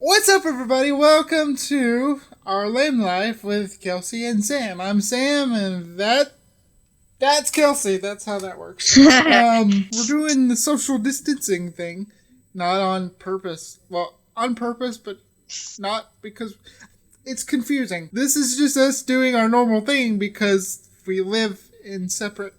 What's up, everybody? Welcome to our lame life with Kelsey and Sam. I'm Sam, and that's Kelsey. That's how that works. We're doing the social distancing thing, not on purpose. Well, on purpose, but not because it's confusing. This is just us doing our normal thing because we live in separate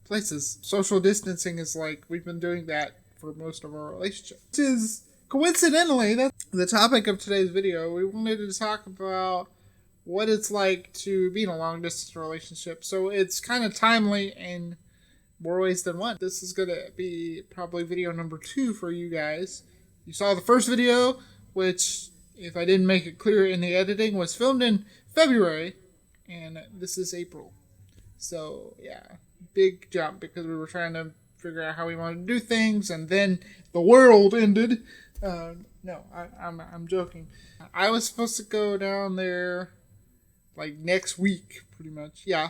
places. Social distancing is like we've been doing that for most of our relationship. Which is coincidentally, that's the topic of today's video. We wanted to talk about what it's like to be in a long distance relationship. So it's kind of timely in more ways than one. This is going to be probably video number 2 for you guys. You saw the first video, which, if I didn't make it clear in the editing, was filmed in February, and this is April. So, yeah, big jump because we were trying to figure out how we wanted to do things, and then the world ended. No, I'm joking. I was supposed to go down there like next week, pretty much. Yeah,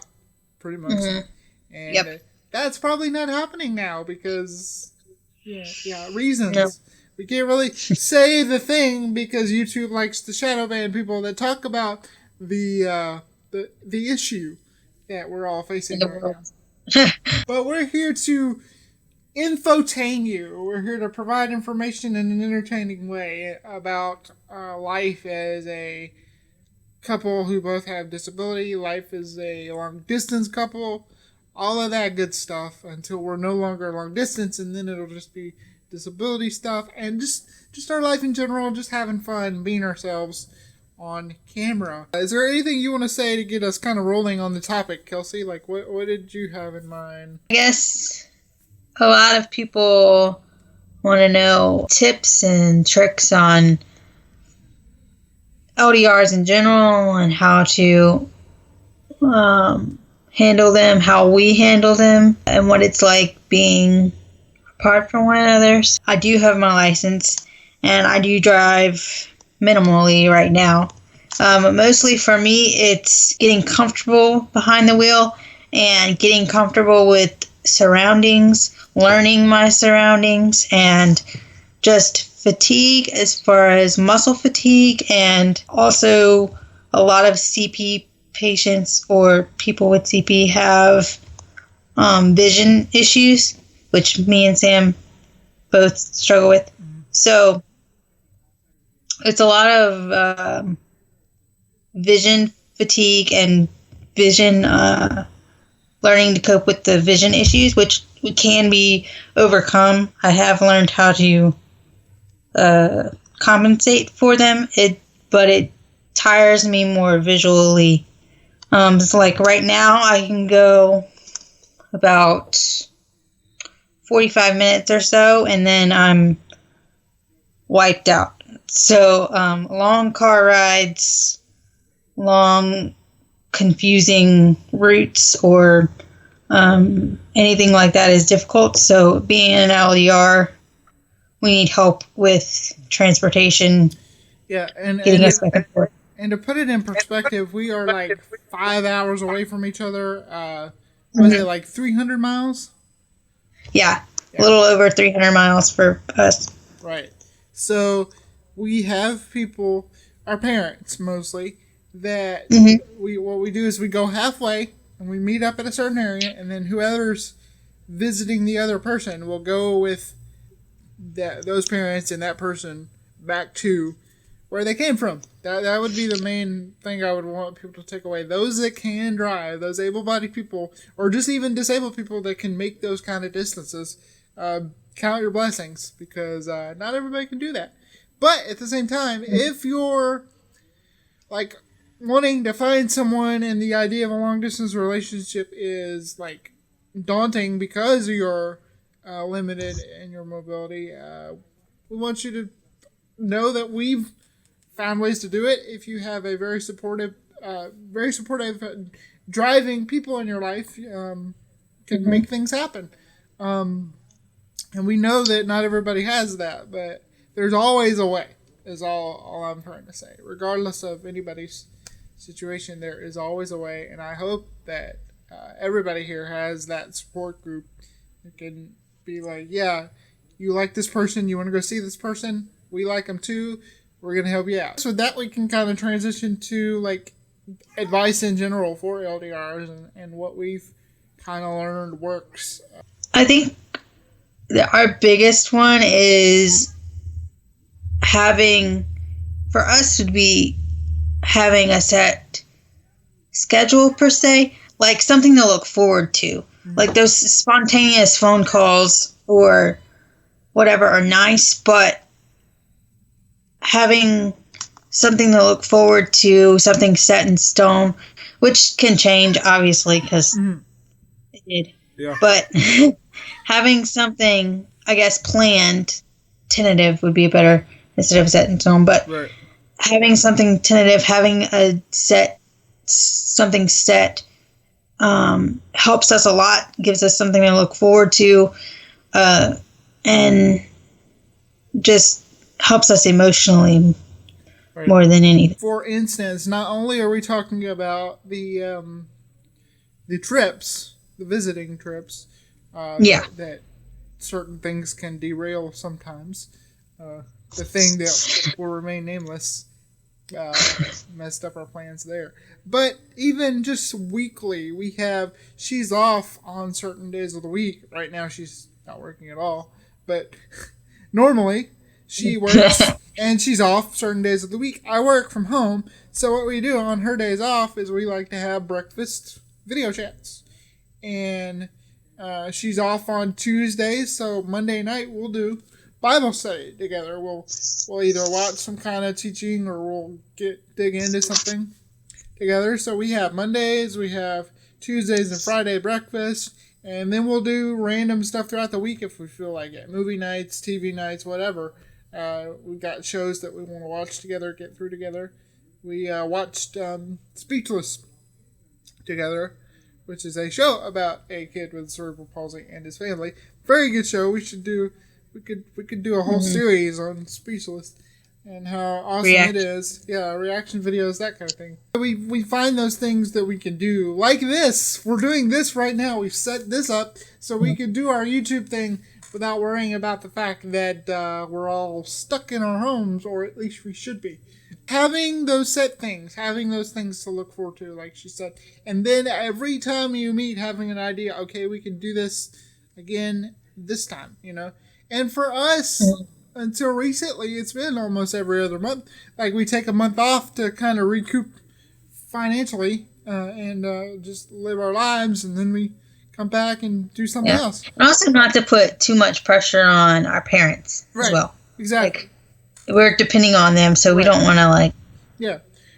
pretty much. Mm-hmm. And Yep. That's probably not happening now because, reasons. Yep. We can't really say the thing because YouTube likes to shadow ban people that talk about the issue that we're all facing right now. But we're here to infotain you. We're here to provide information in an entertaining way about life as a couple who both have disability, life as a long distance couple, all of that good stuff until we're no longer long distance, and then it'll just be disability stuff and just our life in general, just having fun, being ourselves on camera. Is there anything you want to say to get us kind of rolling on the topic, Kelsey? Like, what did you have in mind? I guess a lot of people want to know tips and tricks on LDRs in general and how to handle them, how we handle them, and what it's like being apart from one another. I do have my license, and I do drive minimally right now. Mostly for me, it's getting comfortable behind the wheel and getting comfortable with surroundings, learning my surroundings, and just fatigue as far as muscle fatigue, and also a lot of CP patients or people with CP have vision issues, which me and Sam both struggle with. So it's a lot of vision fatigue and vision learning to cope with the vision issues, which can be overcome. I have learned how to compensate for them, but it tires me more visually. So like right now I can go about 45 minutes or so, and then I'm wiped out. So long car rides, long confusing routes, or anything like that is difficult. So being an LDR, we need help with transportation. Yeah, getting us back and forth. And to put it in perspective, we are like 5 hours away from each other. Was it like 300 miles? Yeah, a little over 300 miles for us. Right. So we have people, our parents mostly, that what we do is we go halfway and we meet up at a certain area, and then whoever's visiting the other person will go with those parents and that person back to where they came from. That would be the main thing I would want people to take away. Those that can drive, those able-bodied people, or just even disabled people that can make those kind of distances, count your blessings, because not everybody can do that. But at the same time, if you're like wanting to find someone and the idea of a long-distance relationship is like daunting because you're limited in your mobility, we want you to know that we've found ways to do it. If you have a very supportive driving people in your life, can make things happen. And we know that not everybody has that, but there's always a way, is all I'm trying to say. Regardless of anybody's situation, there is always a way, and I hope that everybody here has that support group that can be like, yeah, you like this person, you want to go see this person, we like them too, we're going to help you out. So that we can kind of transition to like advice in general for LDRs and what we've kind of learned works. I think our biggest one is for us would be having a set schedule per se, like something to look forward to. Like those spontaneous phone calls or whatever are nice, but having something to look forward to, something set in stone, which can change obviously because it did. Yeah. But having something, I guess, planned, tentative would be better instead of set in stone. But having something tentative, having something set, helps us a lot. Gives us something to look forward to, and just helps us emotionally more than anything. For instance, not only are we talking about the trips, the visiting trips, that certain things can derail sometimes. The thing that will remain nameless messed up our plans there. But even just weekly, she's off on certain days of the week. Right now she's not working at all. But normally she works and she's off certain days of the week. I work from home. So what we do on her days off is we like to have breakfast video chats. And she's off on Tuesdays, so Monday night we'll do Bible study together. We'll either watch some kind of teaching or we'll dig into something together. So we have Mondays, we have Tuesdays and Friday breakfast, and then we'll do random stuff throughout the week if we feel like it. Movie nights, TV nights, whatever. We've got shows that we want to watch together, get through together. We watched Speechless together, which is a show about a kid with cerebral palsy and his family. Very good show. We could do a whole series on Speechless and how awesome it is. Yeah, reaction videos, that kind of thing. We find those things that we can do. Like this. We're doing this right now. We've set this up so we can do our YouTube thing without worrying about the fact that we're all stuck in our homes, or at least we should be. Having those set things, having those things to look forward to, like she said. And then every time you meet, having an idea, okay, we can do this again this time, And for us, until recently, it's been almost every other month. Like, we take a month off to kind of recoup financially and just live our lives, and then we come back and do something else. And also not to put too much pressure on our parents as well. Exactly. We're depending on them, so we don't want to,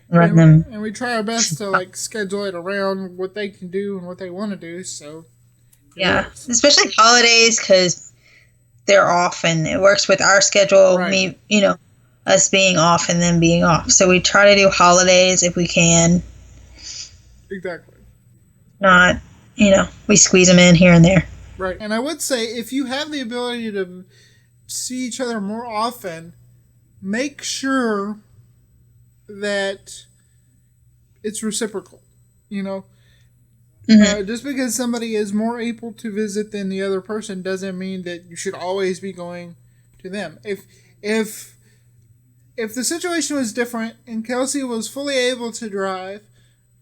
run them. And we try our best to, schedule it around what they can do and what they want to do, so. Yeah, especially holidays, because they're off, and it works with our schedule, us being off and them being off. So we try to do holidays if we can. Exactly. Not, we squeeze them in here and there. Right. And I would say, if you have the ability to see each other more often, make sure that it's reciprocal, just because somebody is more able to visit than the other person doesn't mean that you should always be going to them. If the situation was different and Kelsey was fully able to drive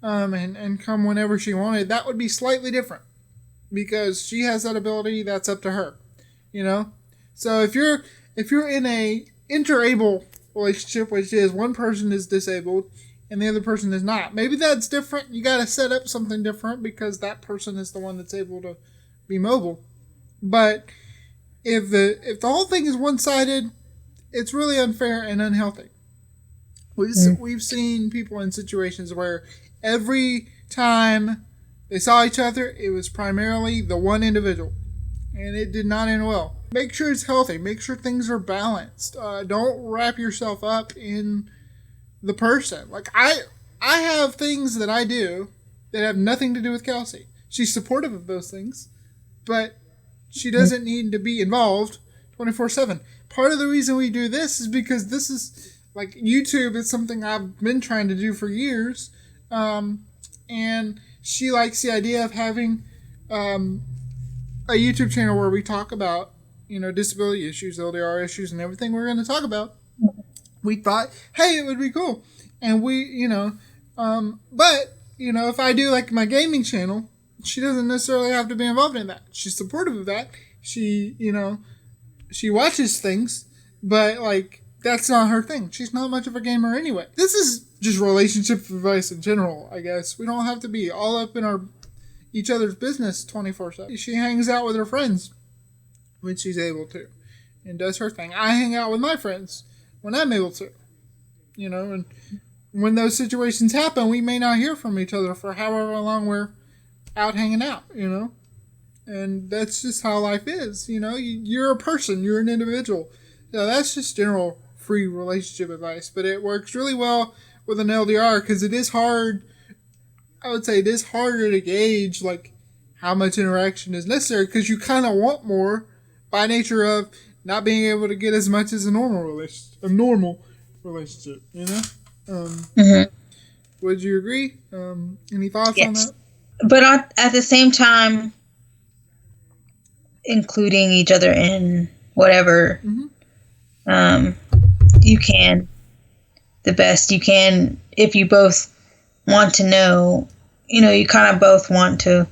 and come whenever she wanted, that would be slightly different because she has that ability. That's up to her, So if you're in a interable relationship, which is one person is disabled and the other person is not, maybe that's different. You got to set up something different because that person is the one that's able to be mobile. But if the whole thing is one-sided, it's really unfair and unhealthy. We've seen people in situations where every time they saw each other, it was primarily the one individual, and it did not end well. Make sure it's healthy. Make sure things are balanced. Don't wrap yourself up in the person. Like, I have things that I do that have nothing to do with Kelsey. She's supportive of those things, but she doesn't need to be involved 24/7. Part of the reason we do this is because this is, like, YouTube is something I've been trying to do for years, and she likes the idea of having a YouTube channel where we talk about, disability issues, LDR issues, and everything we're going to talk about. we thought, hey, it would be cool. And but, if I do like my gaming channel, she doesn't necessarily have to be involved in that. She's supportive of that. She, she watches things, but like, that's not her thing. She's not much of a gamer anyway. This is just relationship advice in general, I guess. We don't have to be all up in each other's business 24/7. She hangs out with her friends when she's able to and does her thing. I hang out with my friends when I'm able to, and when those situations happen, we may not hear from each other for however long we're out hanging out, and that's just how life is. You're a person, you're an individual. So that's just general free relationship advice, but it works really well with an LDR because it is hard. I would say it is harder to gauge like how much interaction is necessary because you kind of want more by nature of not being able to get as much as a normal relationship. Would you agree? Any thoughts on that? But at the same time, including each other in whatever you can, the best you can, if you both want to know, you kind of both want to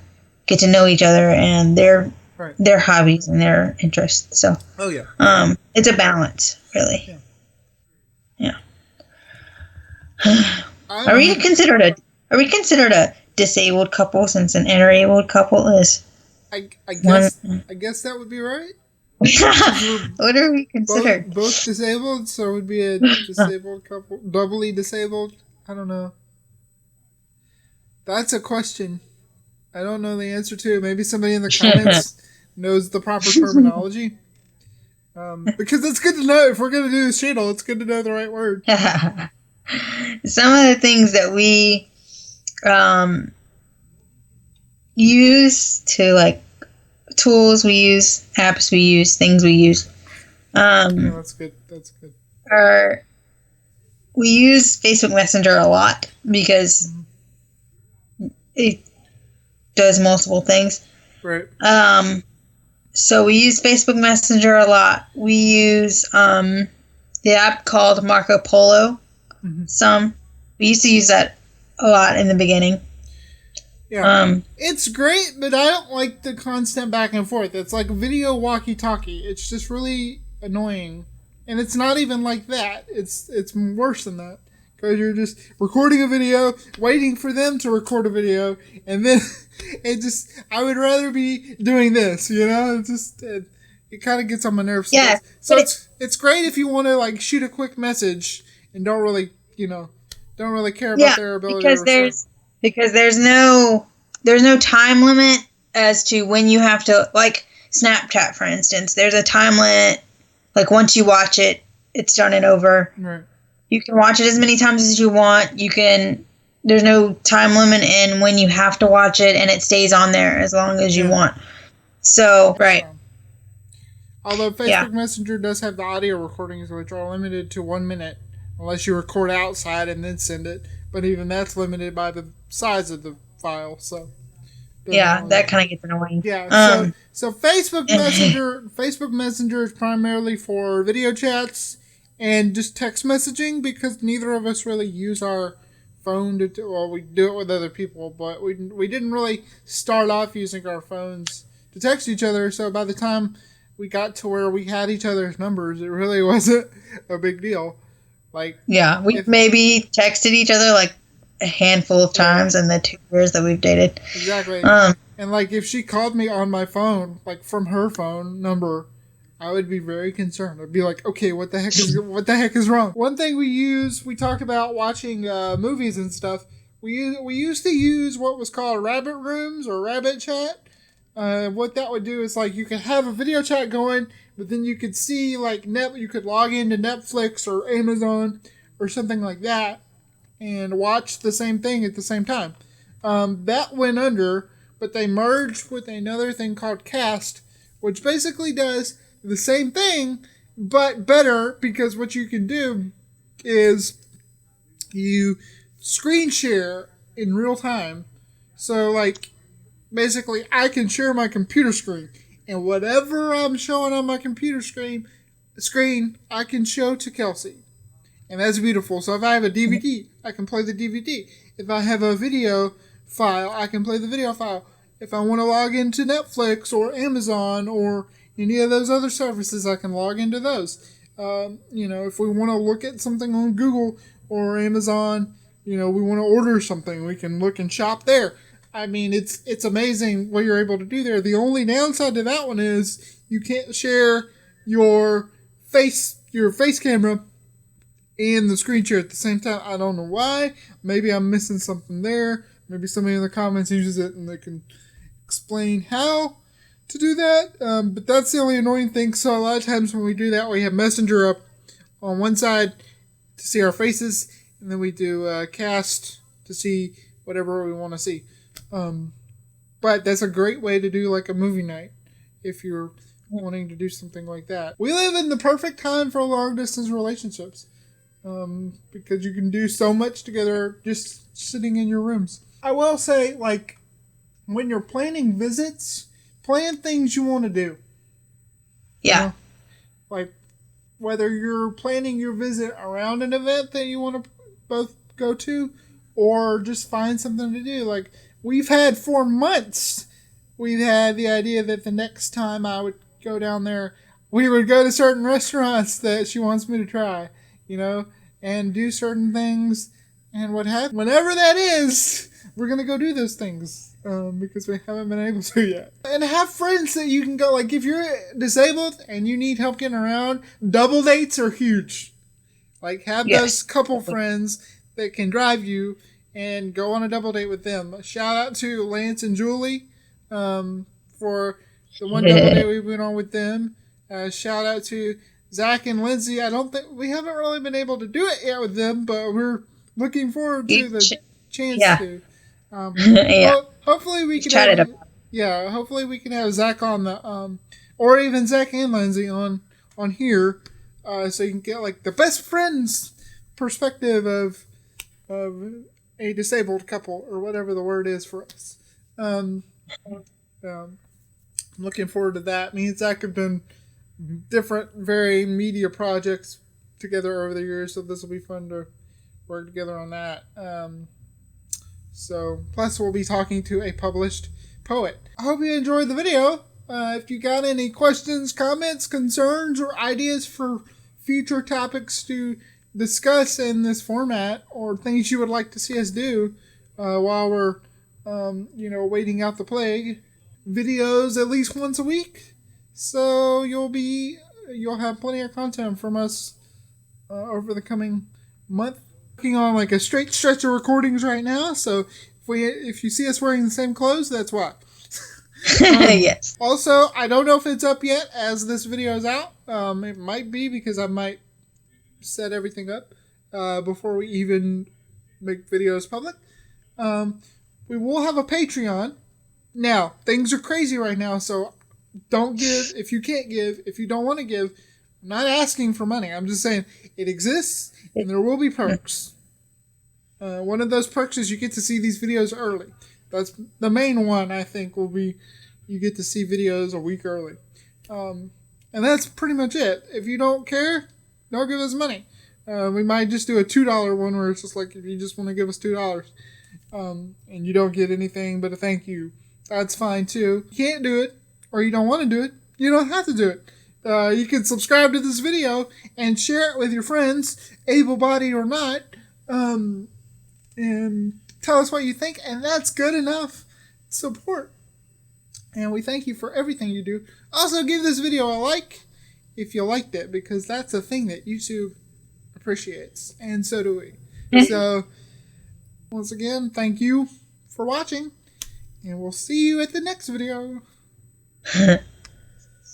get to know each other and their hobbies and their interests. So, it's a balance, really. Yeah. Are we considered a disabled couple since an enabled couple is? I guess that would be right. What are we considered? Both disabled, so it would be a disabled couple, doubly disabled. I don't know. That's a question. I don't know the answer to. Maybe somebody in the comments knows the proper terminology. Because it's good to know if we're going to do this channel. It's good to know the right word. Some of the things that we use to like tools we use, apps we use, things we use. That's good. We use Facebook Messenger a lot because it does multiple things. Right. So we use Facebook Messenger a lot. We use the app called Marco Polo. We used to use that a lot in the beginning. Yeah, it's great, but I don't like the constant back and forth. It's like video walkie-talkie. It's just really annoying, and it's not even like that. It's worse than that because you're just recording a video, waiting for them to record a video, and then I would rather be doing this. It kind of gets on my nerves. Yeah, so it's great if you want to like shoot a quick message and don't really care about their ability. Because there's no time limit as to when you have to, like Snapchat, for instance. There's a time limit. Like once you watch it, it's done and over. Right. You can watch it as many times as you want. There's no time limit in when you have to watch it, and it stays on there as long as you want. So, right. Although Facebook Messenger does have the audio recordings, which are limited to 1 minute, unless you record outside and then send it. But even that's limited by the size of the file, so that kind of gets annoying. Yeah, so Facebook Messenger is primarily for video chats and just text messaging because neither of us really use our phone we do it with other people, but we didn't really start off using our phones to text each other. So by the time we got to where we had each other's numbers, it really wasn't a big deal. We maybe texted each other like a handful of times in the 2 years that we've dated. Exactly. And like if she called me on my phone, like from her phone number, I would be very concerned. I'd be like, okay, what the heck is wrong? One thing we talked about watching movies and stuff. We used to use what was called rabbit rooms or rabbit chat. What that would do is like you could have a video chat going, but then you could see like you could log into Netflix or Amazon or something like that and watch the same thing at the same time. That went under, but they merged with another thing called Cast, which basically does the same thing, but better because what you can do is you screen share in real time. So like basically I can share my computer screen and whatever I'm showing on my computer screen I can show to Kelsey. And that's beautiful. So if I have a DVD, I can play the DVD. If I have a video file, I can play the video file. If I want to log into Netflix or Amazon or any of those other services, I can log into those. If we want to look at something on Google or Amazon, we want to order something, we can look and shop there. I mean, it's amazing what you're able to do there. The only downside to that one is you can't share your face camera and the screen share at the same time. I don't know why. Maybe I'm missing something there. Maybe somebody in the comments uses it and they can explain how to do that. But that's the only annoying thing. So a lot of times when we do that, we have Messenger up on one side to see our faces, and then we do cast to see whatever we want to see. But that's a great way to do like a movie night if you're wanting to do something like that. We live in the perfect time for long distance relationships, because you can do so much together just sitting in your rooms. I will say, like, when you're planning visits, plan things you want to do. Yeah. Like, whether you're planning your visit around an event that you want to both go to, or just find something to do. Like, we've had for months, we've had the idea that the next time I would go down there, we would go to certain restaurants that she wants me to try, and do certain things. And what happens, whenever that is, we're going to go do those things, because we haven't been able to yet. And have friends that you can go, like, if you're disabled and you need help getting around, double dates are huge. Like, have those couple friends that can drive you and go on a double date with them. Shout out to Lance and Julie for the one double date we went on with them. Shout out to Zach and Lindsay. I don't think we haven't really been able to do it yet with them, but we're looking forward to the chance to. Hopefully we can have, hopefully we can have Zach on the or even Zach and Lindsay on here, so you can get like the best friends perspective of a disabled couple, or whatever the word is for us. I'm looking forward to that. Me and Zach have done different, very media projects together over the years, so this will be fun to work together on that. So, plus we'll be talking to a published poet. I hope you enjoyed the video. If you got any questions, comments, concerns, or ideas for future topics to discuss in this format, or things you would like to see us do while we're, waiting out the plague, videos at least once a week. So you'll have plenty of content from us over the coming month. Working on like a straight stretch of recordings right now, so if you see us wearing the same clothes, that's why. Yes. Also, I don't know if it's up yet as this video is out. It might be, because I might set everything up before we even make videos public. We will have a Patreon. Now, things are crazy right now, so don't give if you can't give. If you don't want to give, I'm not asking for money. I'm just saying it exists, and there will be perks. One of those perks is you get to see these videos early. That's the main one, I think, will be you get to see videos a week early. And that's pretty much it. If you don't care, don't give us money. We might just do a $2 one where it's just like, if you just want to give us $2 and you don't get anything but a thank you, that's fine too. If you can't do it, or you don't want to do it, you don't have to do it. You can subscribe to this video and share it with your friends, able-bodied or not, and tell us what you think, and that's good enough support. And we thank you for everything you do. Also, give this video a like if you liked it, because that's a thing that YouTube appreciates, and so do we. So, once again, thank you for watching, and we'll see you at the next video.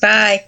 Bye.